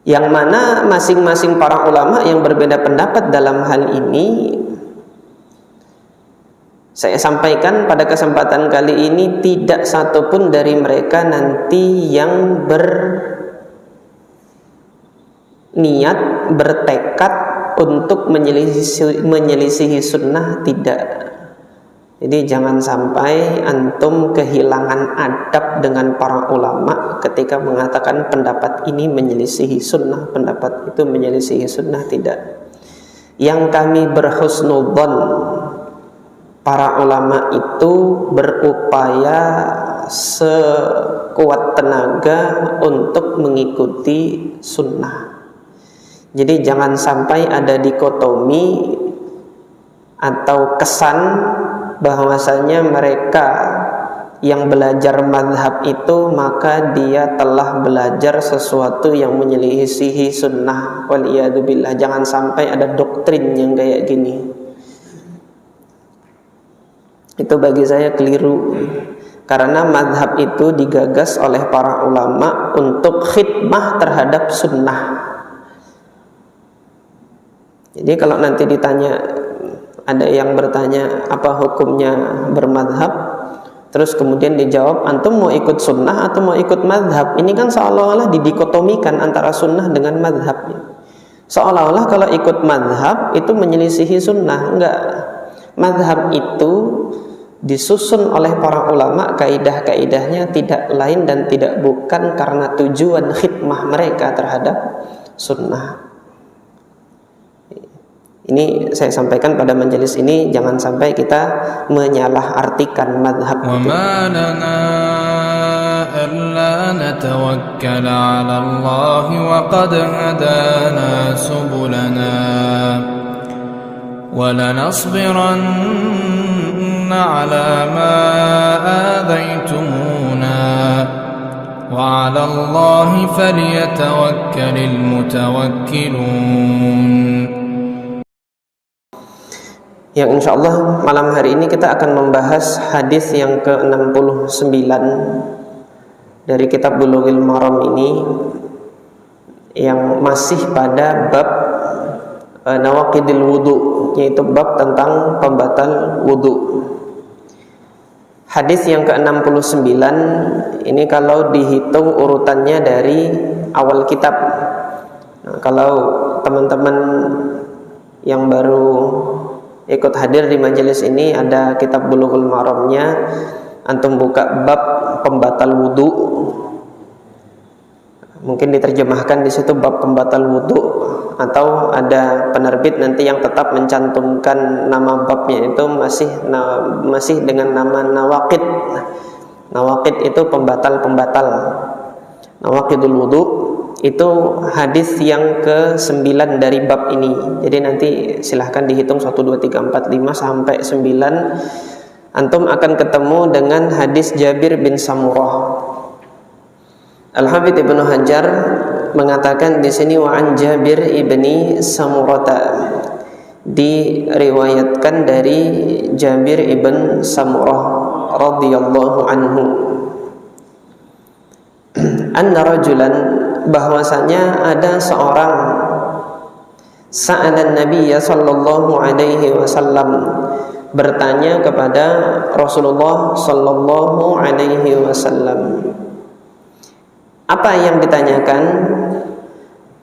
yang mana masing-masing para ulama yang berbeda pendapat dalam hal ini, saya sampaikan pada kesempatan kali ini, tidak satupun dari mereka nanti yang berniat, bertekad untuk menyelisihi sunnah, tidak. Jadi jangan sampai antum kehilangan adab dengan para ulama ketika mengatakan pendapat ini menyelisihi sunnah, pendapat itu menyelisihi sunnah, tidak. Yang kami berhusnudzon, para ulama itu berupaya sekuat tenaga untuk mengikuti sunnah. Jadi jangan sampai ada dikotomi atau kesan bahwasanya mereka yang belajar mazhab itu maka dia telah belajar sesuatu yang menyelisihi sunnah. Waliyadzubillah, jangan sampai ada doktrin yang kayak gini. Itu bagi saya keliru, karena mazhab itu digagas oleh para ulama untuk khidmah terhadap sunnah. Jadi kalau nanti ditanya, ada yang bertanya apa hukumnya bermadhab, terus kemudian dijawab antum mau ikut sunnah atau mau ikut madhab, ini kan seolah-olah didikotomikan antara sunnah dengan madhab. Seolah-olah kalau ikut madhab itu menyelisihi sunnah. Enggak, madhab itu disusun oleh para ulama, kaidah-kaidahnya tidak lain dan tidak bukan karena tujuan khidmah mereka terhadap sunnah. Ini saya sampaikan pada majelis ini, jangan sampai kita menyalahartikan madhab itu. وَمَا لَنَا أَلَّا نَتَوَكَّلَ عَلَى اللَّهِ وَقَدْ هَدَانَا سُبُلَنَا وَلَنَصْبِرَنَّ عَلَى مَا آذَيْتُمُونَا وَعَلَى اللَّهِ فَلْيَتَوَكَّلِ الْمُتَوَكِّلُونَ. Yang insya Allah malam hari ini kita akan membahas hadis yang ke-69 dari kitab Bulughul Maram ini, yang masih pada bab nawaqidil wudu, yaitu bab tentang pembatal wudu. Hadis yang ke-69 ini kalau dihitung urutannya dari awal kitab. Nah, kalau teman-teman yang baru ikut hadir di majelis ini, ada kitab Bulughul Maramnya, antum buka bab pembatal wudu, mungkin diterjemahkan di situ bab pembatal wudu, atau ada penerbit nanti yang tetap mencantumkan nama babnya itu masih dengan nama nawaqid. Nawaqid itu pembatal-pembatal. Nawaqidul wudu itu hadis yang ke-9 dari bab ini. Jadi nanti silahkan dihitung 1, 2, 3, 4, 5 sampai 9. Antum akan ketemu dengan hadis Jabir bin Samurah. Al-Hafidz Ibnu Hajar mengatakan di sini, wa an Jabir ibni Samurata, diriwayatkan dari Jabir ibn Samurah radhiyallahu anhu, anna rajulan, bahwasanya ada seorang, sa'alan Nabi sallallahu alaihi wasallam, bertanya kepada Rasulullah sallallahu alaihi wasallam. Apa yang ditanyakan?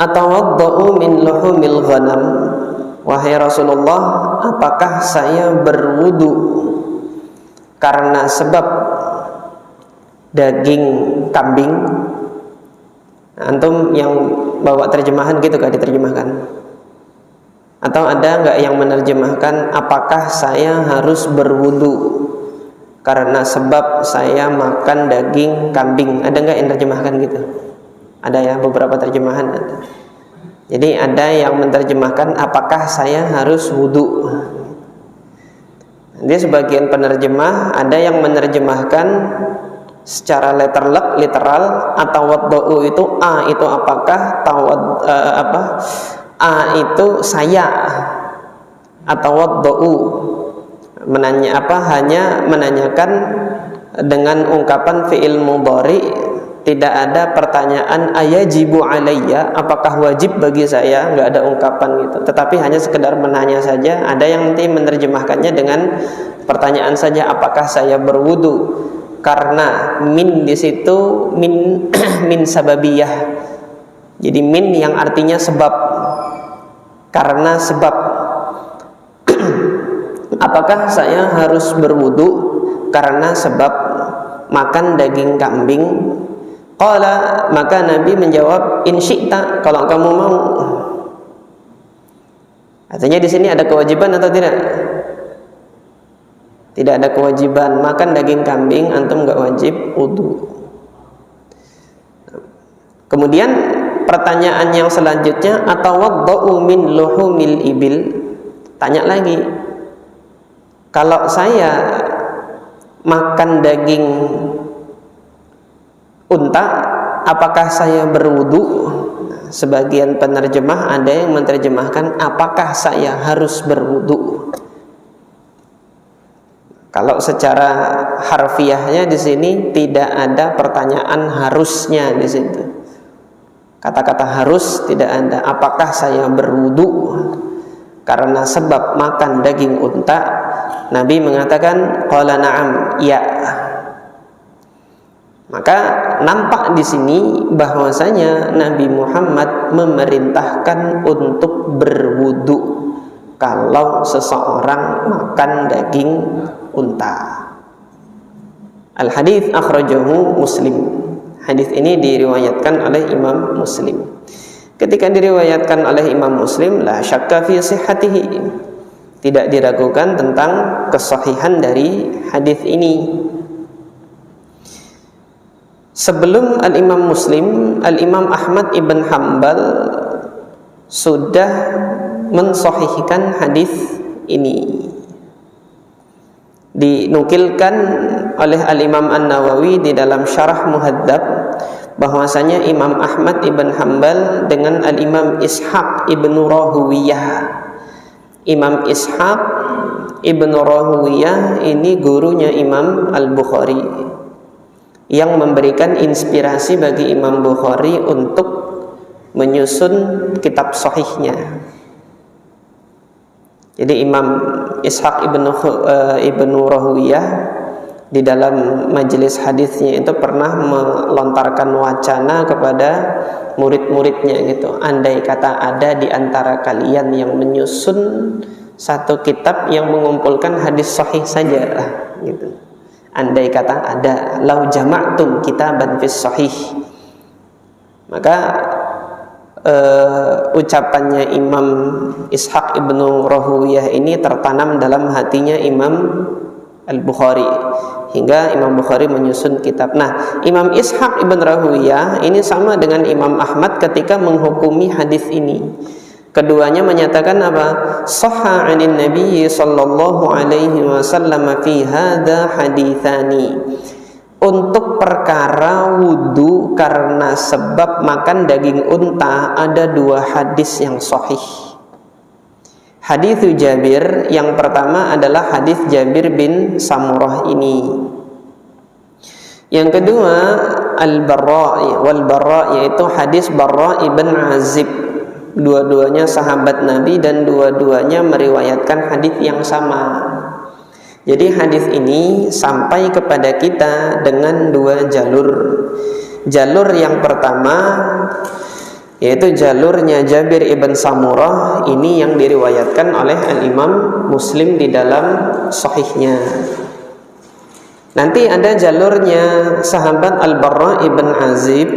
Atawaddau min luhumil ghanam, wahai Rasulullah, apakah saya berwudu karena sebab daging kambing? Antum yang bawa terjemahan gitu gak diterjemahkan? Atau ada gak yang menerjemahkan apakah saya harus berwudu karena sebab saya makan daging kambing? Ada gak yang menerjemahkan gitu? Ada ya, beberapa terjemahan. Jadi ada yang menerjemahkan apakah saya harus wudu. Jadi sebagian penerjemah ada yang menerjemahkan secara literal, atau wadda'u itu a itu apakah, a itu saya, atau wadda'u hanya menanyakan dengan ungkapan fi'il mudhari tidak ada pertanyaan ayajibu alayya, apakah wajib bagi saya, nggak ada ungkapan gitu. Tetapi hanya sekedar menanya saja. Ada yang nanti menerjemahkannya dengan pertanyaan saja, apakah saya berwudu? Karena min di situ min min sababiyah. Jadi min yang artinya sebab. Karena sebab. Apakah saya harus berwudu karena sebab makan daging kambing? Qala, maka Nabi menjawab, in syi'ta, kalau kamu mau. Artinya di sini ada kewajiban atau tidak? Tidak ada kewajiban. Makan daging kambing antum enggak wajib wudu. Kemudian pertanyaan yang selanjutnya, atawaddau min luhumil ibil. Tanya lagi, kalau saya makan daging unta, apakah saya berwudu? Sebagian penerjemah ada yang menerjemahkan, apakah saya harus berwudu? Kalau secara harfiahnya di sini tidak ada pertanyaan harusnya di situ. Kata-kata harus tidak ada. Apakah saya berwudu karena sebab makan daging unta? Nabi mengatakan, qala na'am, ya. Maka nampak di sini bahwasanya Nabi Muhammad memerintahkan untuk berwudu kalau seseorang makan daging unta. Al-hadits akhrajahu Muslim. Hadis ini diriwayatkan oleh Imam Muslim. Ketika diriwayatkan oleh Imam Muslim, la syakka fi sihhatihi. Tidak diragukan tentang kesahihan dari hadis ini. Sebelum Al-Imam Muslim, Al-Imam Ahmad ibn Hanbal sudah mensahihkan hadis ini. Dinukilkan oleh Al-Imam An-Nawawi di dalam Syarah Muhadzab bahwasanya Imam Ahmad ibn Hanbal dengan Al-Imam Ishaq ibn Rahuwiyah. Imam Ishaq ibn Rahuwiyah ini gurunya Imam Al-Bukhari, yang memberikan inspirasi bagi Imam Bukhari untuk menyusun kitab sahihnya. Jadi Imam Ishaq ibn Rahuwiyah di dalam majelis hadisnya itu pernah melontarkan wacana kepada murid-muridnya gitu. Andai kata ada di antara kalian yang menyusun satu kitab yang mengumpulkan hadis sahih saja lah gitu. Andai kata ada, lau jama'tum kitaban fis sahih. Maka ucapannya Imam Ishaq ibnu Rahuwiyah ini tertanam dalam hatinya Imam Al-Bukhari, hingga Imam Bukhari menyusun kitab. Nah, Imam Ishaq ibn Rahuwiyah ini sama dengan Imam Ahmad ketika menghukumi hadis ini. Keduanya menyatakan apa? Sahha 'anin Nabi sallallahu alaihi wasallam fi hadza haditsani. Untuk perkara wudu karena sebab makan daging unta ada dua hadis yang sahih. Hadis Jabir yang pertama adalah hadis Jabir bin Samurah ini. Yang kedua Al-Barra, wal Barra, yaitu hadis Barra ibn Azib. Dua-duanya sahabat Nabi dan dua-duanya meriwayatkan hadis yang sama. Jadi hadis ini sampai kepada kita dengan dua jalur. Jalur yang pertama yaitu jalurnya Jabir ibn Samurah, ini yang diriwayatkan oleh Al-Imam Muslim di dalam sahihnya. Nanti ada jalurnya sahabat Al-Barra ibn Azib.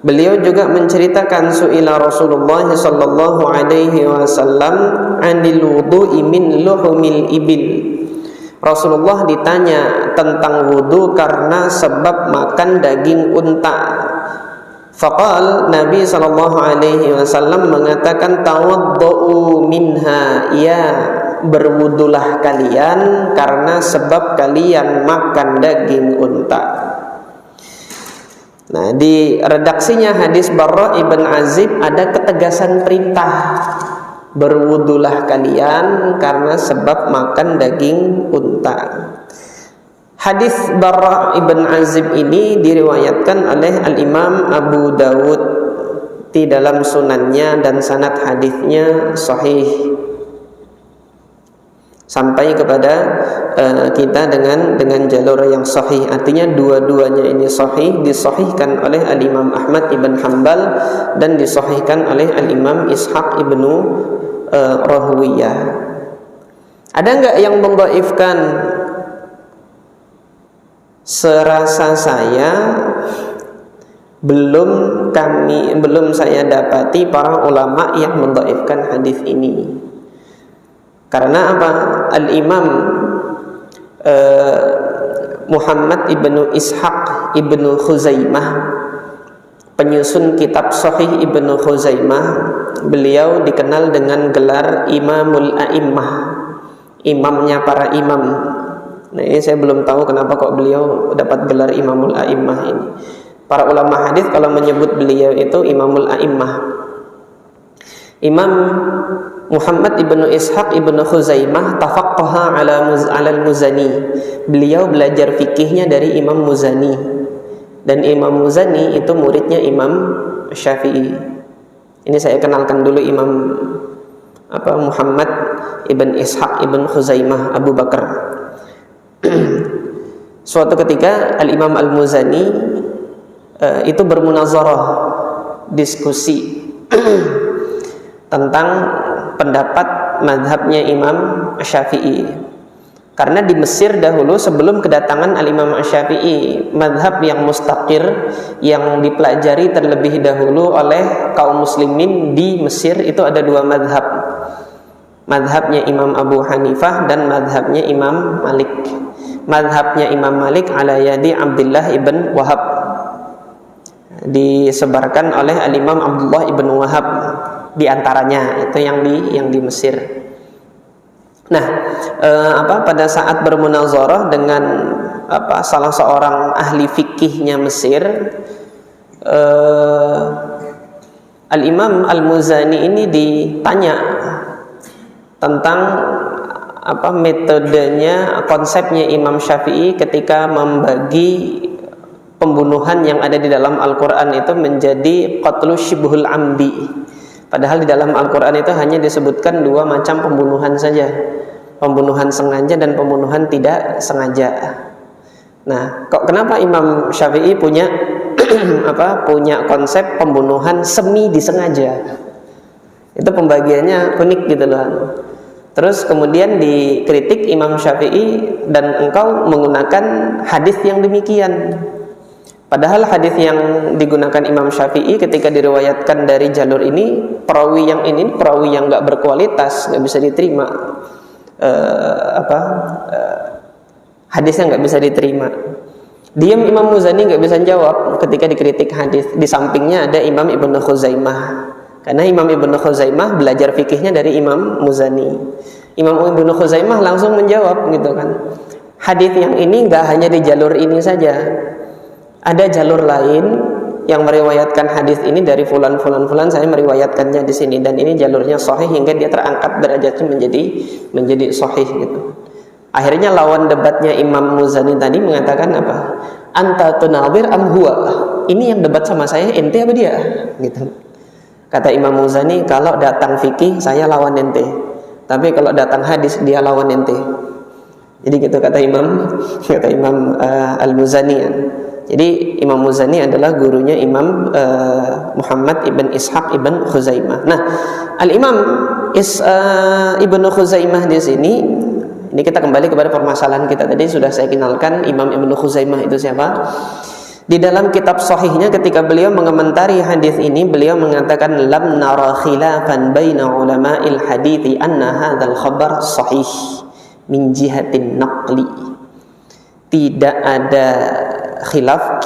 Beliau juga menceritakan su'ila Rasulullah sallallahu alaihi wasallam 'anil wudu'i min luhumil ibil. Rasulullah ditanya tentang wudu karena sebab makan daging unta. Faqal, Nabi sallallahu alaihi wasallam mengatakan, tawaddau minha, ya berwudulah kalian karena sebab kalian makan daging unta. Nah, di redaksinya hadis Barra ibn Azib ada ketegasan perintah, berwudulah kalian karena sebab makan daging unta. Hadis Barra ibn Azib ini diriwayatkan oleh Al-Imam Abu Dawud di dalam sunannya dan sanad hadisnya sahih sampai kepada kita dengan jalur yang sahih. Artinya dua-duanya ini sahih, disahihkan oleh Al-Imam Ahmad ibn Hanbal dan disahihkan oleh Al-Imam Ishaq ibnu Rahwiyah. Ada enggak yang mendhaifkan? Serasa saya belum saya dapati para ulama yang mendhaifkan hadis ini. Karena apa? Al-Imam Muhammad ibnu Ishaq ibnu Khuzaimah, penyusun kitab Sahih ibnu Khuzaimah, beliau dikenal dengan gelar Imamul A'immah, imamnya para imam. Nah, ini saya belum tahu kenapa kok beliau dapat gelar Imamul A'immah ini. Para ulama hadis kalau menyebut beliau itu Imamul A'immah. Imam Muhammad ibnu Ishaq ibnu Khuzaimah tafaqqaha ala al-Muzani. Beliau belajar fikihnya dari Imam Muzani. Dan Imam Muzani itu muridnya Imam Syafi'i. Ini saya kenalkan dulu Imam Muhammad ibn Ishaq ibn Khuzaimah Abu Bakar. Suatu ketika Al-Imam Al-Muzani itu bermunazarah, diskusi tentang pendapat mazhabnya Imam Syafi'i. Karena di Mesir dahulu sebelum kedatangan Al-Imam Syafi'i, mazhab yang mustaqir yang dipelajari terlebih dahulu oleh kaum muslimin di Mesir itu ada dua mazhab. Mazhabnya Imam Abu Hanifah dan mazhabnya Imam Malik. Mazhabnya Imam Malik ala yadi Abdullah ibn Wahab, disebarkan oleh Al-Imam Abdullah ibn Wahab di antaranya, itu yang di Mesir. Nah, pada saat bermunazarah dengan salah seorang ahli fikihnya Mesir, Al-Imam Al-Muzani ini ditanya tentang metodenya, konsepnya Imam Syafi'i ketika membagi pembunuhan yang ada di dalam Al-Quran itu menjadi qatlu syibhul amdi. Padahal di dalam Al-Quran itu hanya disebutkan dua macam pembunuhan saja, pembunuhan sengaja dan pembunuhan tidak sengaja. Nah, kenapa Imam Syafi'i punya punya konsep pembunuhan semi disengaja? Itu pembagiannya unik gitu loh. Terus kemudian dikritik Imam Syafi'i, dan engkau menggunakan hadis yang demikian. Padahal hadis yang digunakan Imam Syafi'i ketika diriwayatkan dari jalur ini, perawi yang nggak berkualitas, nggak bisa diterima. Hadisnya nggak bisa diterima. Diam Imam Muzani nggak bisa jawab ketika dikritik hadis. Di sampingnya ada Imam Ibnu Khuzaimah. Karena Imam Ibnu Khuzaimah belajar fikihnya dari Imam Muzani. Imam Ibnu Khuzaimah langsung menjawab gitu kan. Hadis yang ini nggak hanya di jalur ini saja. Ada jalur lain yang meriwayatkan hadis ini dari fulan, saya meriwayatkannya di sini, dan ini jalurnya sahih hingga dia terangkat derajatnya menjadi sahih gitu. Akhirnya lawan debatnya Imam Muzani tadi mengatakan apa? Anta tunadhir am huwa? Ini yang debat sama saya, ente apa dia? Gitu. Kata Imam Muzani, kalau datang fikih saya lawan ente, tapi kalau datang hadis dia lawan ente. Jadi gitu kata Imam Al-Muzani. Jadi Imam Muzani adalah gurunya Imam Muhammad ibn Ishaq ibn Khuzaimah. Nah, Al-Imam Ibnu Khuzaimah di sini, ini kita kembali kepada permasalahan kita tadi, sudah saya kenalkan Imam Ibnu Khuzaimah itu siapa. Di dalam kitab sahihnya ketika beliau mengomentari hadis ini, beliau mengatakan lam nara khilafan baina ulama'il hadithi anna hadzal khabar sahih min jihatin naqli. Tidak ada khilaf,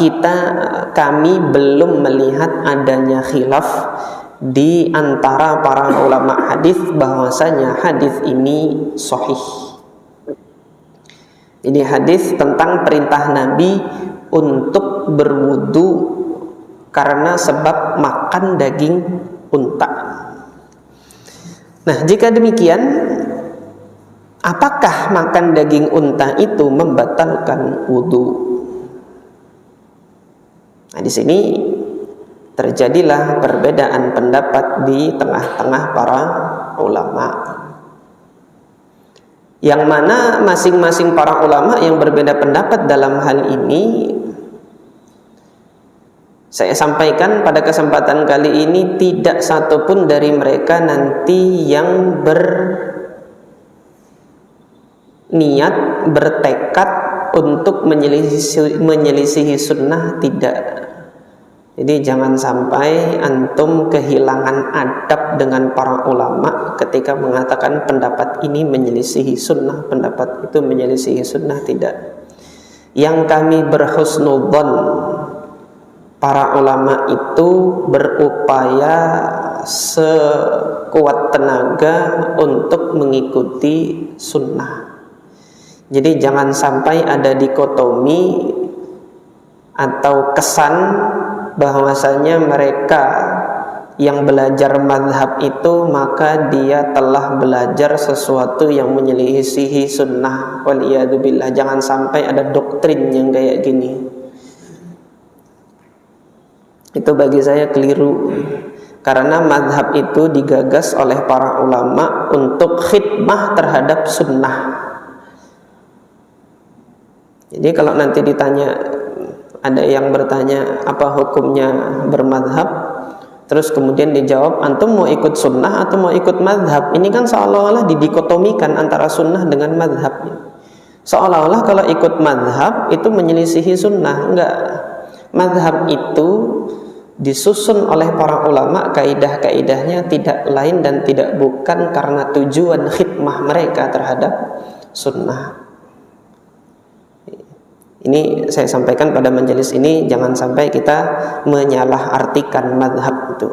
kami belum melihat adanya khilaf di antara para ulama hadis bahwasanya hadis ini sahih. Ini hadis tentang perintah Nabi untuk berwudu karena sebab makan daging unta. Nah, jika demikian, apakah makan daging unta itu membatalkan wudu? Nah, di sini terjadilah perbedaan pendapat di tengah-tengah para ulama, yang mana masing-masing para ulama yang berbeda pendapat dalam hal ini, saya sampaikan pada kesempatan kali ini, tidak satupun dari mereka nanti yang berniat, bertekad untuk menyelisihi sunnah, tidak. Jadi jangan sampai antum kehilangan adab dengan para ulama ketika mengatakan pendapat ini menyelisihi sunnah, pendapat itu menyelisihi sunnah, tidak. Yang kami berhusnudzon, para ulama itu berupaya sekuat tenaga untuk mengikuti sunnah. Jadi jangan sampai ada dikotomi atau kesan bahwasanya mereka yang belajar mazhab itu maka dia telah belajar sesuatu yang menyelisihi sunnah. Waliyadzubillah, jangan sampai ada doktrin yang kayak gini. Itu bagi saya keliru, karena mazhab itu digagas oleh para ulama untuk khidmah terhadap sunnah. Jadi kalau nanti ditanya, ada yang bertanya apa hukumnya bermadhab, terus kemudian dijawab antum mau ikut sunnah atau mau ikut madhab, ini kan seolah-olah didikotomikan antara sunnah dengan madhab. Seolah-olah kalau ikut madhab itu menyelisihi sunnah. Enggak, madhab itu disusun oleh para ulama, kaidah-kaidahnya tidak lain dan tidak bukan karena tujuan khidmah mereka terhadap sunnah. Ini saya sampaikan pada majelis ini, jangan sampai kita menyalahartikan mazhab itu.